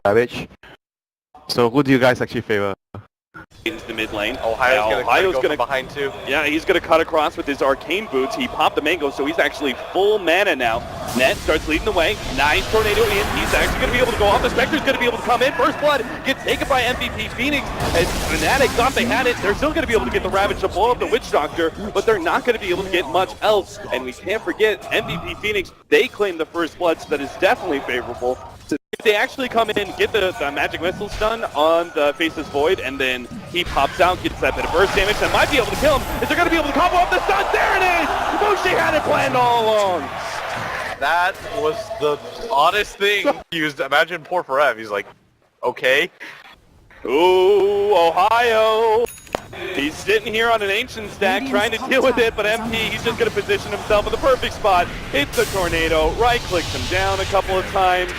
Ravage. So who do you guys actually favor? Into the mid lane. Ohio's gonna go behind too. Yeah, he's gonna cut across with his arcane boots. He popped the mango, so he's actually full mana now. Net starts leading the way. Nice tornado in. He's actually gonna be able to go off. The Spectre's gonna be able to come in. First blood gets taken by MVP Phoenix. As Fnatic thought they had it, they're still gonna be able to get the Ravage to blow up the Witch Doctor, but they're not gonna be able to get much else. And we can't forget MVP Phoenix. They claim the first blood, so that is definitely favorable. If they actually come in, get the magic missile stun on the Faceless Void, and then he pops out, gets that bit of burst damage that might be able to kill him. Is they're going to be able to combo up the stun? There it is! Mushi had it planned all along. That was the oddest thing used. Imagine poor Forev. He's like, okay. Ooh, Ohio. He's sitting here on an ancient stack trying to deal with it, but MP, he's just going to position himself in the perfect spot. Hits the tornado, right-clicks him down a couple of times.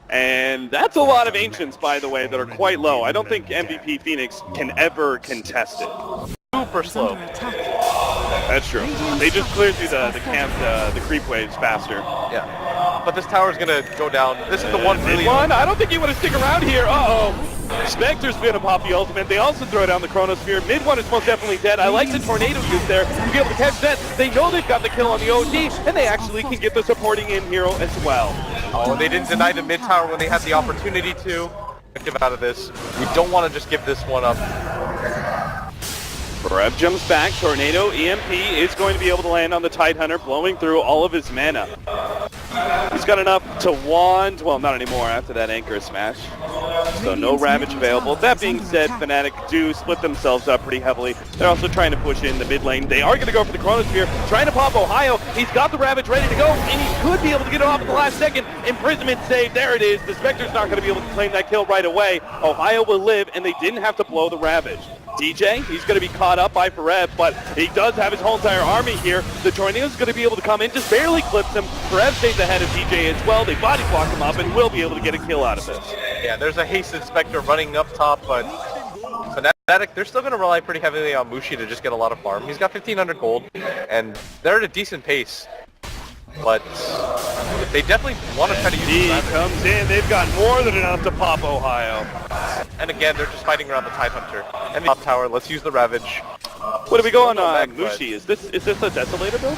And that's a lot of ancients, by the way, that are quite low. I don't think MVP Phoenix can ever contest it. Super slow. That's true. They just cleared through the camp, the creep waves faster. Yeah. But this tower's gonna go down. This is the one really... I don't think you want to stick around here. Uh-oh. Spectre's gonna pop the ultimate. They also throw down the Chronosphere. Mid one is most definitely dead. I like the tornado use there to be able to catch that. They know they've got the kill on the OD, and they actually can get the supporting in hero as well. Oh, they didn't deny the mid tower when they had the opportunity to. Get out of this. We don't want to just give this one up. Rev jumps back. Tornado EMP is going to be able to land on the Tidehunter, blowing through all of his mana. He's got enough to wand, well, not anymore after that anchor smash. So no Ravage available. That being said, Fnatic do split themselves up pretty heavily. They're also trying to push in the mid lane. They are going to go for the Chronosphere, trying to pop Ohio. He's got the Ravage ready to go, and he could be able to get it off at the last second. Imprisonment save, there it is. The Spectre's not going to be able to claim that kill right away. Ohio will live, and they didn't have to blow the Ravage. DJ, he's going to be caught up by Forev, but he does have his whole entire army here. The Tornado's going to be able to come in, just barely clips him. Forev stays ahead of DJ as well. They body block him up and will be able to get a kill out of this. Yeah, there's a hasted Spectre running up top, but Fnatic, they're still going to rely pretty heavily on Mushi to just get a lot of farm. He's got 1,500 gold, and they're at a decent pace. But they definitely want to try to use he comes in. They've got more than enough to pop Ohio. And again, they're just fighting around the Tidehunter. And the top tower, let's use the Ravage. What are we going on, Mushi? Is this a Desolator build?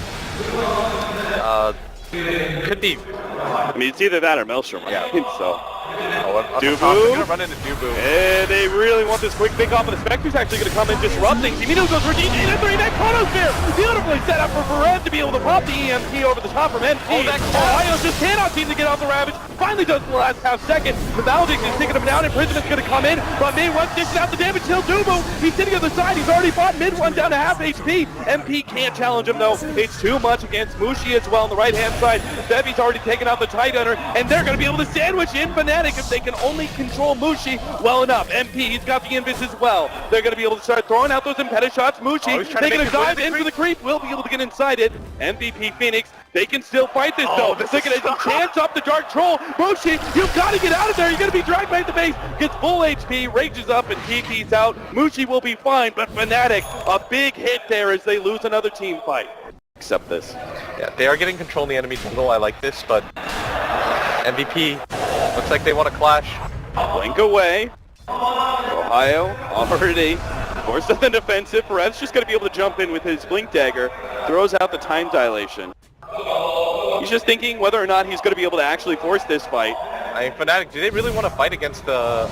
Could be. I mean, it's either that or Maelstrom, right? Yeah. So. Dubu. They're gonna run into Dubu. And they really want this quick pick off, and the Spectre's actually going to come in, disrupt things. Immediately goes for DJ and 3-net Chronosphere. Beautifully set up for Forev to be able to pop the EMP over the top from MP. Ohio just cannot seem to get off the Ravage. Finally does the last half second. The Valdic is taking him down. Imprisonment's going to come in, but mid one dishes out the damage. Till Dubu. He's sitting on the side. He's already fought mid one down to half HP. MP can't challenge him though. It's too much against Mushi as well on the right-hand side. Bevy's already taken out the Tidehunter, and they're going to be able to sandwich in Fnatic if they can only control Mushi well enough. MP, he's got the invis as well. They're going to be able to start throwing out those impediment shots. Mushi, they're going to dive into the creep. Will be able to get inside it. MVP Phoenix, they can still fight this though. They're going to chance up the Dark Troll. Mushi, you've got to get out of there. You're going to be dragged by the base. Gets full HP, rages up, and TP's out. Mushi will be fine, but Fnatic, a big hit there as they lose another team fight. Accept this. Yeah, they are getting control in the enemy jungle. I like this, but MVP looks like they want to clash. Blink away. Ohio already forced on the defensive. Forev's just going to be able to jump in with his Blink Dagger. Throws out the time dilation. He's just thinking whether or not he's going to be able to actually force this fight. I mean, Fnatic, do they really want to fight against the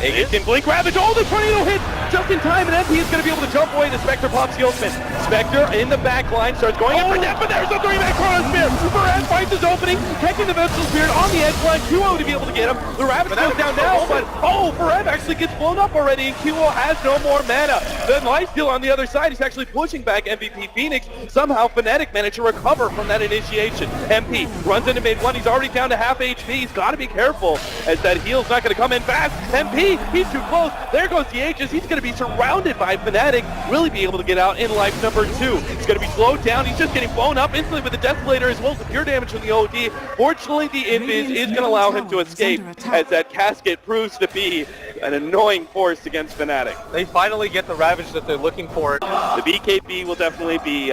Aegis? They can Blink Ravage. Oh, the tornado hits just in time, and MP is going to be able to jump away. The Spectre pops the ultimate. Spectre in the back line starts going in for death, but there's the 3-man Chronosphere. Forev finds his opening, catching the Vengeful Spirit on the edge line. QO to be able to get him. The Ravage goes down now, but Forev actually gets blown up already, and QO has no more mana. The lifesteal on the other side is actually pushing back MVP Phoenix. Somehow Fnatic managed to recover from that initiation. MP runs into mid one. He's already down to half HP. He's got to be careful as that heal's not going to come in fast. MP, he's too close. There goes the Aegis. He's going to be surrounded by Fnatic. Really be able to get out in life number 2. He's going to be slowed down. He's just getting blown up instantly with the Desolator as well as the pure damage from the OD. Fortunately, the invis is going to allow him to escape as that casket proves to be an annoying force against Fnatic. They finally get the Ravage that they're looking for. The BKB will definitely be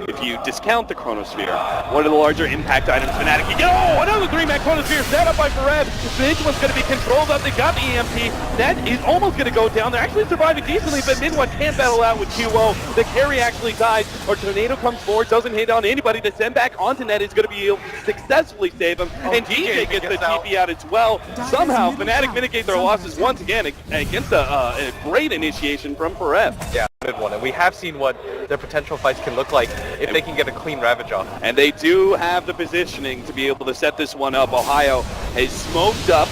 if you discount the Chronosphere, one of the larger impact items Fnatic can get. Oh, another 3-man Chronosphere set up by Farev. Mid one's going to be controlled up. They got the EMP. That is almost going to go down. They're actually surviving decently, but mid one can't battle out with QO. The carry actually dies, or Tornado comes forward, doesn't hit on anybody. To send back onto net is going to be able to successfully save him. And DJ gets the TP out as well. Somehow, Fnatic mitigate their losses once again against a great initiation from Farev. Yeah, good one. And we have seen what their potential fights can look like if they can get a clean Ravage off. And they do have the positioning to be able to set this one up. Ohio has smoked up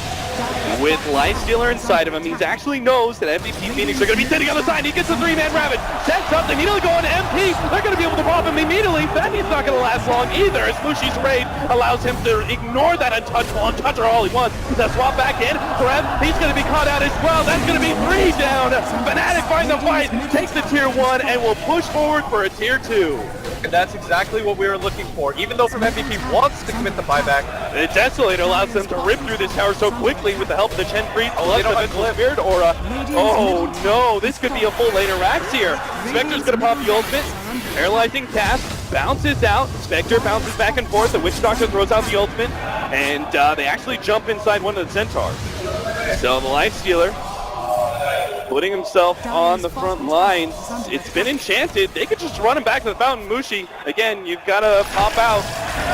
with Lifestealer inside of him. He actually knows that MVP Phoenix are going to be sitting on the side. He gets a 3-man Ravage, sets up, they immediately go on to MP. They're going to be able to pop him immediately. Fenny's not going to last long either, as Mushi's raid allows him to ignore that untoucher all he wants. The swap back in, Farev, he's going to be caught out as well. That's going to be 3 down. Fnatic find the fight, takes the tier 1, and will push forward for a tier 2. And that's exactly what we were looking for. Even though from MVP wants to commit the buyback, the Desolator allows them to rip through this tower so quickly with the help of the Chen Creep. They don't have Glyph. Spirit Aura. Oh no, this could be a full laner Rax here. Spectre's gonna pop the ultimate. Paralyzing cast, bounces out. Spectre bounces back and forth. The Witch Doctor throws out the ultimate. And they actually jump inside one of the Centaurs. So the Lifestealer putting himself on the front lines. It's been enchanted. They could just run him back to the fountain. Mushi, again, you've got to pop out.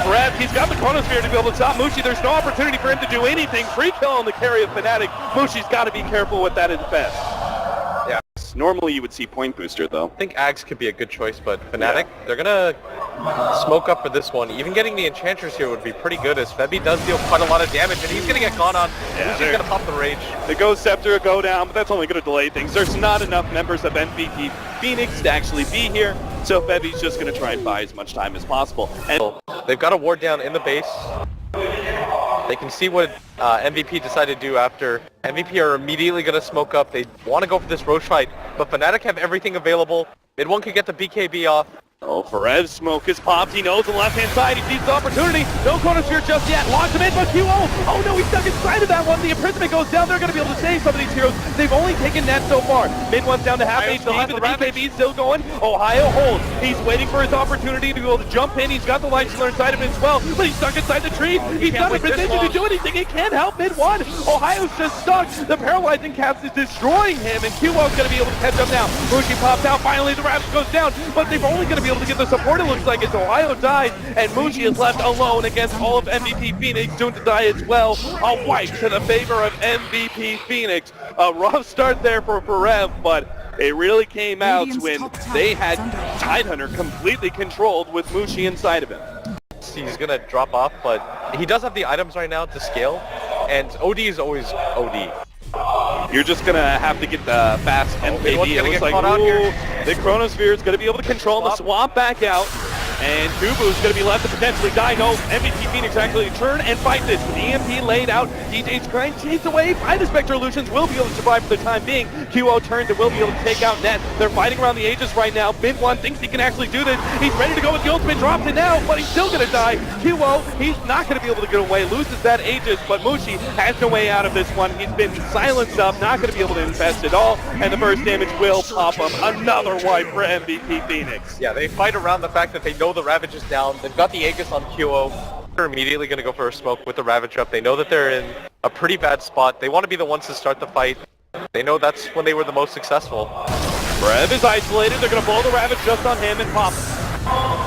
Farev, he's got the Chronosphere to be able to stop Mushi. There's no opportunity for him to do anything. Free kill on the carry of Fnatic. Mushi's got to be careful with that at best. Yeah. Normally you would see point booster though. I think Ags could be a good choice, but Fnatic, they're gonna smoke up for this one. Even getting the Enchantress here would be pretty good, as Febby does deal quite a lot of damage, and he's gonna get gone on. He's gonna pop the Rage. The Ghost Scepter go down, but that's only gonna delay things. There's not enough members of MVP Phoenix to actually be here, so Febby's just gonna try and buy as much time as possible. And they've got a ward down in the base. They can see what MVP decided to do after. MVP are immediately going to smoke up. They want to go for this Roche fight, but Fnatic have everything available. Mid one can get the BKB off. Oh, Farev's smoke is popped. He knows on the left-hand side. He sees the opportunity. No Chronosphere just yet. Locks him in, but QO. Oh no, he's stuck inside of that one. The imprisonment goes down. They're going to be able to save some of these heroes. They've only taken net so far. Mid one's down to half HP, but the BKB's still going. Ohio holds. He's waiting for his opportunity to be able to jump in. He's got the Lifestealer inside of him as well, but he's stuck inside the tree. He's not in position to do anything. He can't help mid one. Ohio's just stuck. The paralyzing cast is destroying him, and QO's going to be able to catch up now. Mushi pops out. Finally, the Ravage goes down, but they're only going to be able to get the support, it looks like, as Ohio dies, and Mushi is left alone against all of MVP Phoenix, doomed to die as well. A wipe to the favor of MVP Phoenix. A rough start there for Farev, but it really came out when they had Tidehunter completely controlled with Mushi inside of him. He's going to drop off, but he does have the items right now to scale, and OD is always OD. You're just going to have to get the fast MKB. It looks like, the Chronosphere is going to be able to control the swamp back out. And Kubu's going to be left to potentially die. No, MVP Phoenix actually turn and fight this. With the EMP laid out, DJ's trying to chase away by the Spectre Illusions. Will be able to survive for the time being. QO turns and will be able to take out Net. They're fighting around the Aegis right now. Mid one thinks he can actually do this. He's ready to go with the ultimate. Drops it now, but he's still going to die. QO, he's not going to be able to get away. Loses that Aegis, but Mushi has no way out of this one. He's been silenced up, not going to be able to infest at all. And the burst damage will pop him. Another wipe for MVP Phoenix. Yeah, they fight around the fact that they know the Ravage is down. They've got the Aegis on QO. They're immediately going to go for a smoke with the Ravage up. They know that they're in a pretty bad spot. They want to be the ones to start the fight. They know that's when they were the most successful. Rev is isolated. They're going to blow the Ravage just on him and pop him.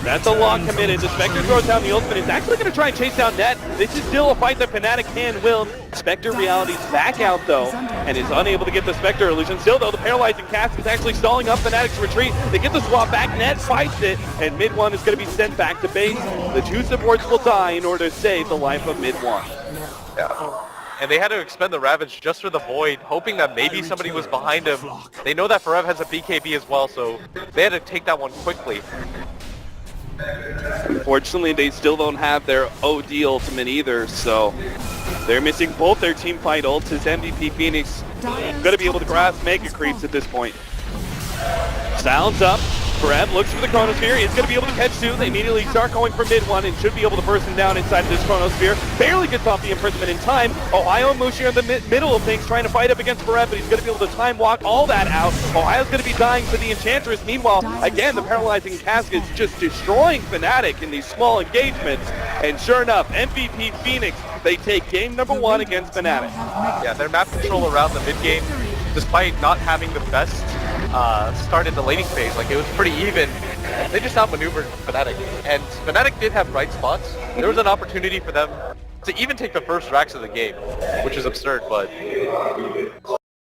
That's a lock committed. The Spectre throws down the ultimate. He's actually going to try and chase down Net. This is still a fight that Fnatic can win. Spectre Reality's back out though, and is unable to get the Spectre Illusion. Still though, the paralyzing cast is actually stalling up Fnatic's retreat. They get the swap back. Net fights it, and mid one is going to be sent back to base. The two supports will die in order to save the life of mid one. Yeah. And they had to expend the Ravage just for the Void, hoping that maybe somebody was behind him. They know that Farev has a BKB as well, so they had to take that one quickly. Unfortunately, they still don't have their OD ultimate either, so they're missing both their team fight ults. As MVP Phoenix going to be able to grasp Mega Creeps at this point. Sounds up. Brad looks for the Chronosphere. He's going to be able to catch soon. They immediately start going for mid one and should be able to burst him down inside of this Chronosphere. Barely gets off the imprisonment in time. Ohio and Mushi are in the middle of things trying to fight up against Barrett, but he's going to be able to time walk all that out. Ohio's going to be dying to the Enchantress. Meanwhile, again, the paralyzing cask is just destroying Fnatic in these small engagements. And sure enough, MVP Phoenix, they take game number 1 against Fnatic. Yeah, their map control around the mid game, despite not having the best start in the laning phase, like it was pretty even. They just outmaneuvered Fnatic, and Fnatic did have bright spots. There was an opportunity for them to even take the first racks of the game, which is absurd, but